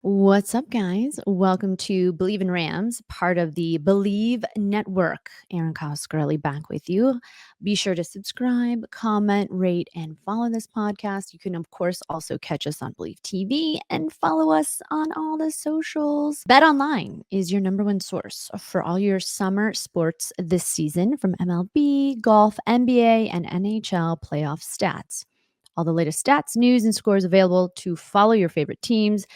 What's up, guys? Welcome to Bleav in Rams, part of the Bleav Network. Erin Coscarelli back with you. Be sure to subscribe, comment, rate, and follow this podcast. You can, of course, also catch us on Bleav TV and follow us on all the socials. Bet Online is your number one source for all your summer sports this season, from MLB, golf, NBA, and NHL playoff stats. All the latest stats, news, and scores available to follow your favorite teams.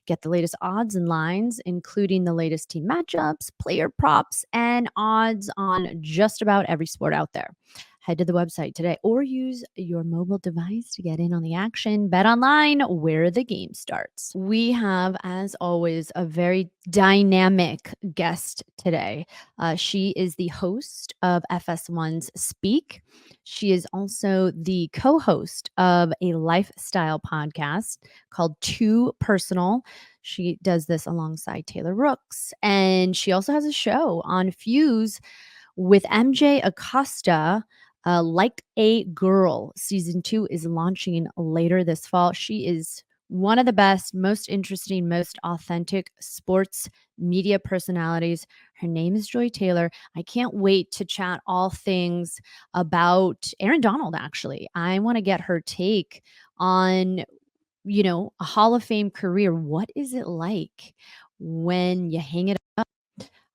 Get the latest odds and lines, including the latest team matchups, player props, and odds on just about every sport out there. Head to the website today or use your mobile device to get in on the action. Bet online, where the game starts. We have, as always, a very dynamic guest today. She is the host of FS1's Speak. She is also the co host of a lifestyle podcast called Too Personal. She does this alongside Taylor Rooks. And she also has a show on Fuse with MJ Acosta. Like a Girl, season 2 is launching later this fall. She is one of the best, most interesting, most authentic sports media personalities. Her name is Joy Taylor. I can't wait to chat all things about Aaron Donald, actually. I want to get her take on a Hall of Fame career. What is it like when you hang it up?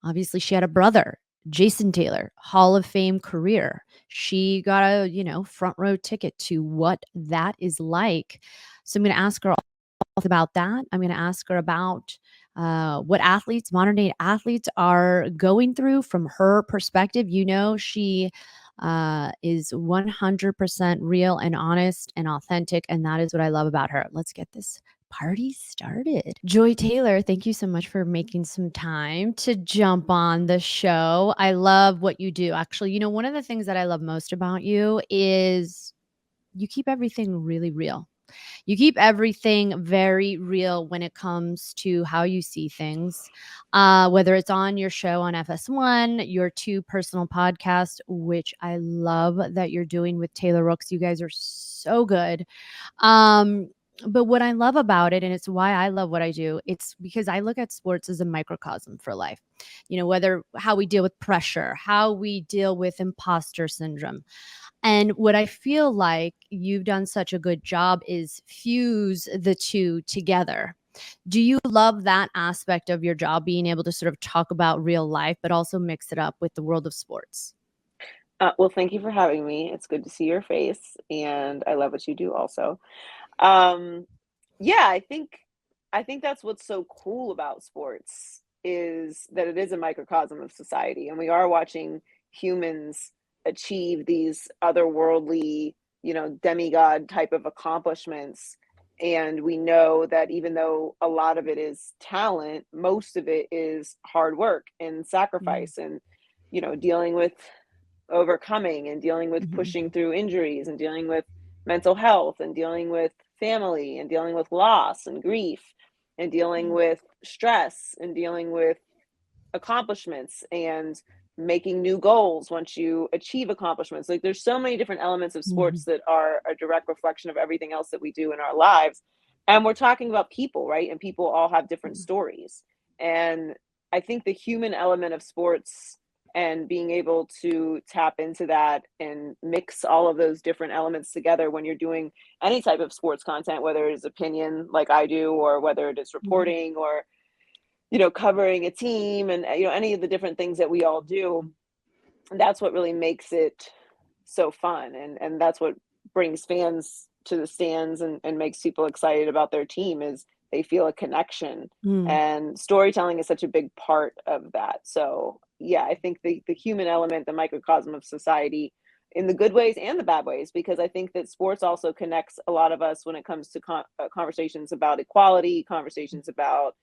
Obviously, she had a brother, Jason Taylor, Hall of Fame career. She got a front row ticket to what that is like. So I'm going to ask her all about that. I'm going to ask her about what modern day athletes are going through from her perspective. She is 100% real and honest and authentic. And that is what I love about her. Let's get this party started. Joy Taylor, thank you so much for making some time to jump on the show. I love what you do. Actually, one of the things that I love most about you is you keep everything really real. You keep everything very real when it comes to how you see things, whether it's on your show on FS1, your Too Personal podcast, which I love that you're doing with Taylor Rooks. You guys are so good. But what I love about it, and it's why I love what I do, it's because I look at sports as a microcosm for life. Whether how we deal with pressure, how we deal with imposter syndrome. And what I feel like you've done such a good job is fuse the two together. Do you love that aspect of your job, being able to sort of talk about real life, but also mix it up with the world of sports? Well, thank you for having me. It's good to see your face, and I love what you do also. Um, yeah, I think that's what's so cool about sports is that it is a microcosm of society, and we are watching humans achieve these otherworldly, demigod type of accomplishments. And we know that even though a lot of it is talent, most of it is hard work and Mm. sacrifice and, dealing with overcoming and dealing with Mhm. pushing through injuries and dealing with mental health and dealing with family and dealing with loss and grief and dealing Mm. with stress and dealing with accomplishments and making new goals once you achieve accomplishments. Like there's so many different elements of sports Mhm. that are a direct reflection of everything else that we do in our lives. And we're talking about people, right? And people all have different Mhm. stories. And I think the human element of sports and being able to tap into that and mix all of those different elements together when you're doing any type of sports content, whether it is opinion like I do, or whether it is Mhm. reporting or covering a team and any of the different things that we all do. And that's what really makes it so fun, and that's what brings fans to the stands and makes people excited about their team is they feel a connection. Mm. And storytelling is such a big part of that. So yeah, I think the human element, the microcosm of society, in the good ways and the bad ways, because I think that sports also connects a lot of us when it comes to conversations about equality, conversations about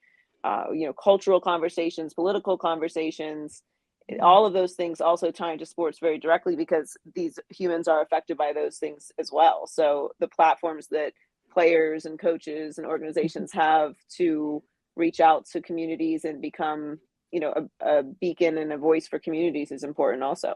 cultural conversations, political conversations. Mm. All of those things also tie into sports very directly because these humans are affected by those things as well. So the platforms that players and coaches and Mhm. organizations have to reach out to communities and become, a beacon and a voice for communities is important also.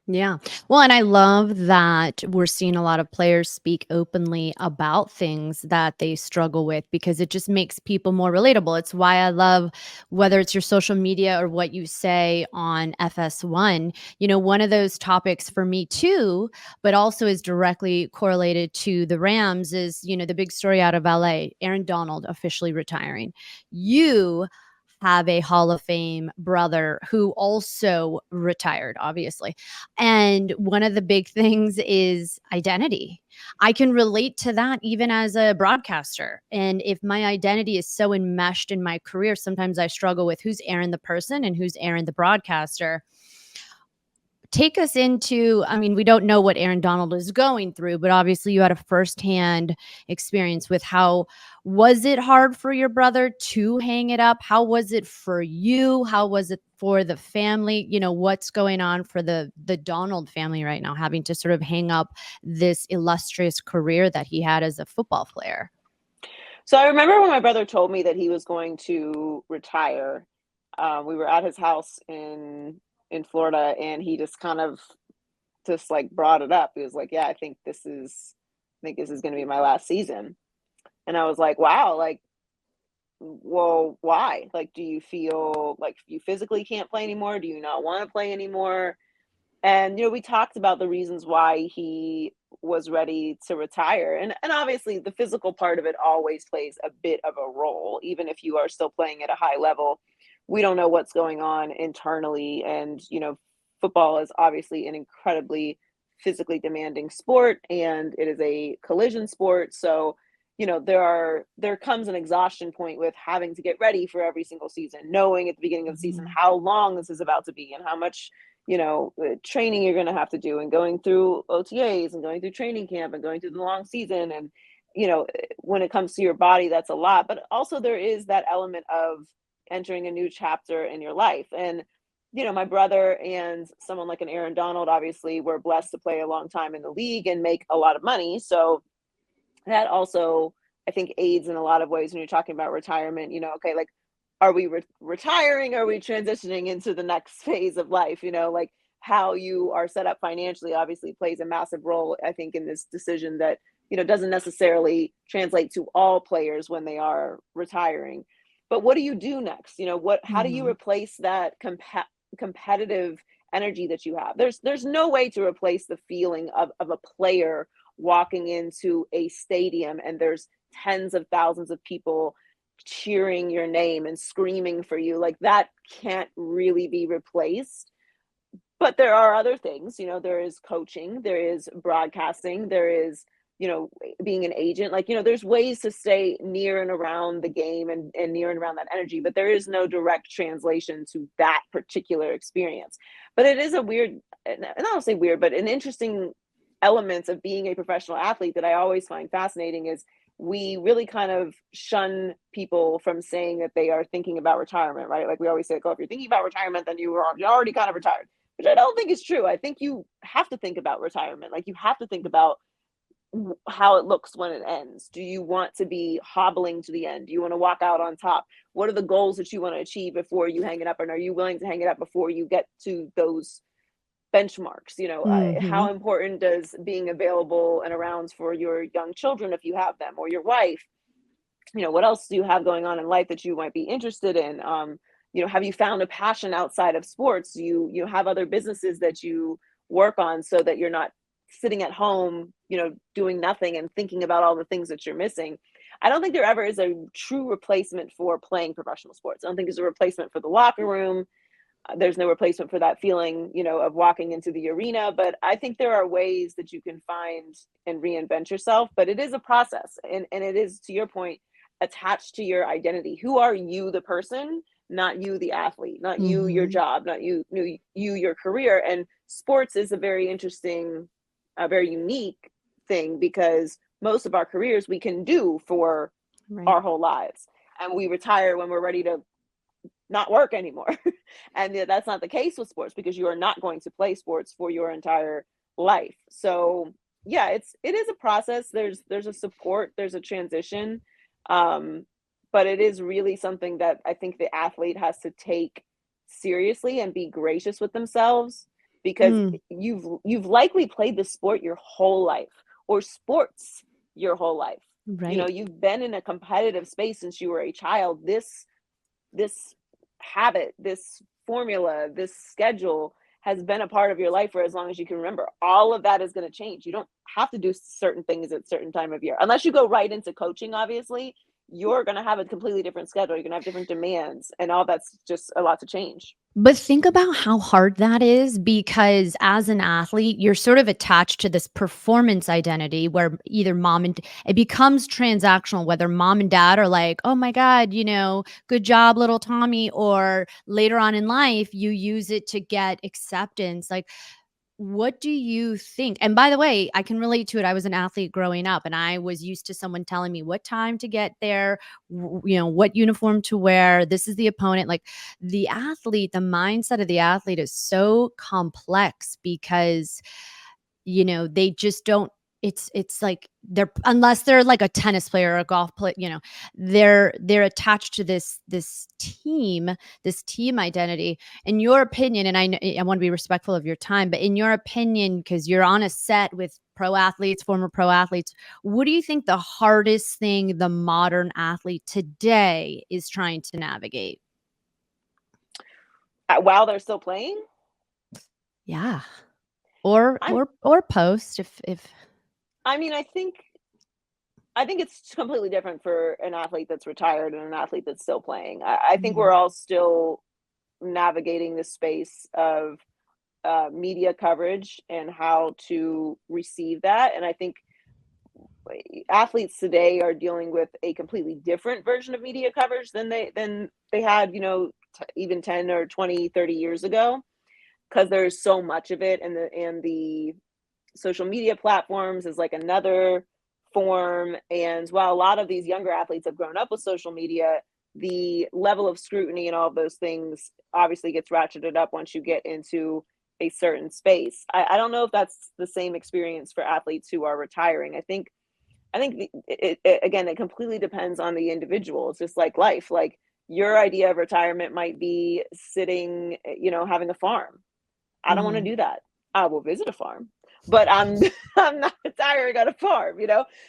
Yeah. Well, and I love that we're seeing a lot of players speak openly about things that they struggle with because it just makes people more relatable. It's why I love whether it's your social media or what you say on FS1. One of those topics for me too, but also is directly correlated to the Rams is, the big story out of LA, Aaron Donald officially retiring. You have a Hall of Fame brother who also retired, obviously. And one of the big things is identity. I can relate to that even as a broadcaster. And if my identity is so enmeshed in my career, sometimes I struggle with who's Erin the person and who's Erin the broadcaster. Take us into, I mean, we don't know what Aaron Donald is going through, but obviously you had a firsthand experience with how was it hard for your brother to hang it up? How was it for you? How was it for the family? What's going on for the Donald family right now, having to sort of hang up this illustrious career that he had as a football player? So I remember when my brother told me that he was going to retire. We were at his house in Florida, and he just kind of just like brought it up. He was like, "Yeah, I think this is going to be my last season." And I was like, "Wow, like, well, why? Like, do you feel like you physically can't play anymore? Do you not want to play anymore?" And we talked about the reasons why he was ready to retire. And obviously the physical part of it always plays a bit of a role, even if you are still playing at a high level. We don't know what's going on internally. And football is obviously an incredibly physically demanding sport, and it is a collision sport. So there comes an exhaustion point with having to get ready for every single season, knowing at the beginning of the season Mhm. how long this is about to be and how much training you're going to have to do, and going through OTAs and going through training camp and going through the long season. And when it comes to your body, that's a lot. But also there is that element of entering a new chapter in your life. And my brother and someone like an Aaron Donald obviously were blessed to play a long time in the league and make a lot of money. So that also, I think, aids in a lot of ways when you're talking about retirement. Okay, like, are we retiring? Are we transitioning into the next phase of life? Like, how you are set up financially obviously plays a massive role, I think, in this decision that doesn't necessarily translate to all players when they are retiring. But what do you do next? How do you Mhm. replace that competitive energy that you have? There's no way to replace the feeling of a player walking into a stadium and there's tens of thousands of people cheering your name and screaming for you. Like, that can't really be replaced. But there are other things. There is coaching, there is broadcasting, there is being an agent. Like, there's ways to stay near and around the game, and near and around that energy, but there is no direct translation to that particular experience. But it is a weird, and I don't say weird, but an interesting elements of being a professional athlete that I always find fascinating is we really kind of shun people from saying that they are thinking about retirement, right? Like, we always say, "Oh, if you're thinking about retirement, then you're already kind of retired," which I don't think is true. I think you have to think about retirement. Like, you have to think about how it looks when it ends. Do you want to be hobbling to the end? Do you want to walk out on top? What are the goals that you want to achieve before you hang it up? And are you willing to hang it up before you get to those benchmarks? How Mhm. important does being available and around for your young children, if you have them, or your wife? What else do you have going on in life that you might be interested in? Have you found a passion outside of sports? Do you have other businesses that you work on, so that you're not sitting at home, doing nothing and thinking about all the things that you're missing? I don't think there ever is a true replacement for playing professional sports. I don't think there's a replacement for the locker room. There's no replacement for that feeling, of walking into the arena. But I think there are ways that you can find and reinvent yourself. But it is a process, and it is, to your point, attached to your identity. Who are you, the person? Not you, the athlete. Not you, your Mhm. job. Not you, your career. And sports is a very interesting, a very unique thing, because most of our careers we can do for Right. our whole lives, and we retire when we're ready to not work anymore. And that's not the case with sports, because you are not going to play sports for your entire life. So yeah, it is a process. There's a support, there's a transition. Um, but it is really something that I think the athlete has to take seriously and be gracious with themselves, because Mm, you've likely played the sport your whole life, or sports your whole life. You know, right. you've been in a competitive space since you were a child. This habit, this formula, this schedule has been a part of your life for as long as you can remember. All of that is going to change. You don't have to do certain things at certain time of year. Unless you go right into coaching, obviously, you're going to have a completely different schedule. You're going to have different demands, and all that's just a lot to change. But think about how hard that is, because as an athlete, you're sort of attached to this performance identity where either it becomes transactional, whether mom and dad are like, oh my God, good job, little Tommy. Or later on in life, you use it to get acceptance. Like, what do you think? And by the way, I can relate to it. I was an athlete growing up, and I was used to someone telling me what time to get there, what uniform to wear. This is the opponent. Like, the mindset of the athlete is so complex because they just don't, it's like they're, unless they're like a tennis player or a golf player, they're attached to this team identity. In your opinion, and I want to be respectful of your time, but in your opinion, because you're on a set with pro athletes, former pro athletes, what do you think the hardest thing the modern athlete today is trying to navigate? While they're still playing, Yeah. Or I'm. or post, if I mean, I think it's completely different for an athlete that's retired and an athlete that's still playing. I think we're Mhm. all still navigating the space of media coverage and how to receive that. And I think athletes today are dealing with a completely different version of media coverage than they had, even 10 or 20, 30 years ago, because there's so much of it, and the social media platforms is like another form. And while a lot of these younger athletes have grown up with social media, the level of scrutiny and all of those things obviously gets ratcheted up once you get into a certain space. I don't know if that's the same experience for athletes who are retiring. I think again, it completely depends on the individual. It's just like life. Like, your idea of retirement might be sitting, having a farm. I don't want to Mhm. do that. I will visit a farm, but I'm I'm not retiring on a farm.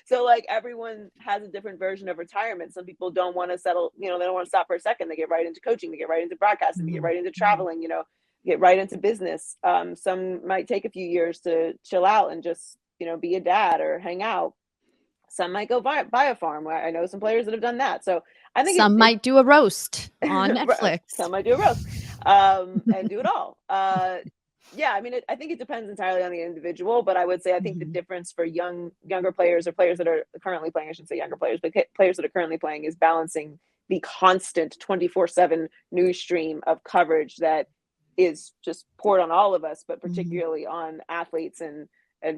So, like, everyone has a different version of retirement. Some people don't want to settle, they don't want to stop for a second. They get right into coaching, they get right into broadcasting, they get Mhm. right into Mhm. traveling, get right into business. Some might take a few years to chill out and just, be a dad or hang out. Some might go buy a farm. I know some players that have done that. So I think Some it might do a roast on Netflix. some might do a roast, and do it all. Yeah, I mean, I think it depends entirely on the individual, but I would say I think the Mhm. difference for younger players, or players that are currently playing, I should say younger players, but players that are currently playing, is balancing the constant 24/7 news stream of coverage that is just poured on all of us, but Mhm. particularly on athletes, and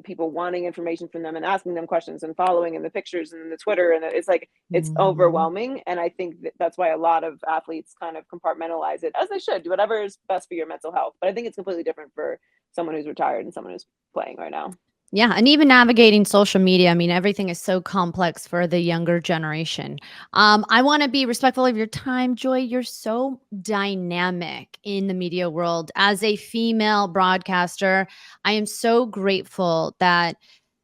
people wanting information from them and asking them questions and following, and the pictures and the Twitter, and it's like it's Mhm. overwhelming. And I think that's why a lot of athletes kind of compartmentalize it, as they should. Do whatever is best for your mental health. But I think it's completely different for someone who's retired and someone who's playing right now. Yeah, and even navigating social media, I mean, everything is so complex for the younger generation. I wanna be respectful of your time, Joy. You're so dynamic in the media world. As a female broadcaster, I am so grateful that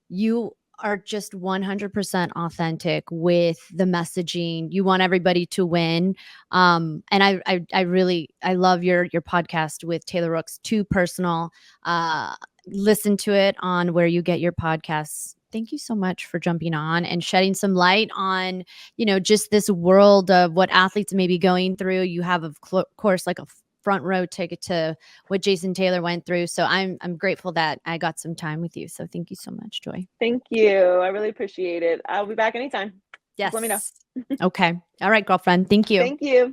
you are just 100% authentic with the messaging. You want everybody to win. And I really, I love your podcast with Taylor Rooks, Too Personal. Uh, Listen to it on where you get your podcasts. Thank you so much for jumping on and shedding some light on, just this world of what athletes may be going through. You have, of course, like a front row ticket to what Jason Taylor went through. So I'm grateful that I got some time with you. So thank you so much, Joy. Thank you. I really appreciate it. I'll be back anytime. Just let me know. Yes. Okay. All right, girlfriend. Thank you. Thank you.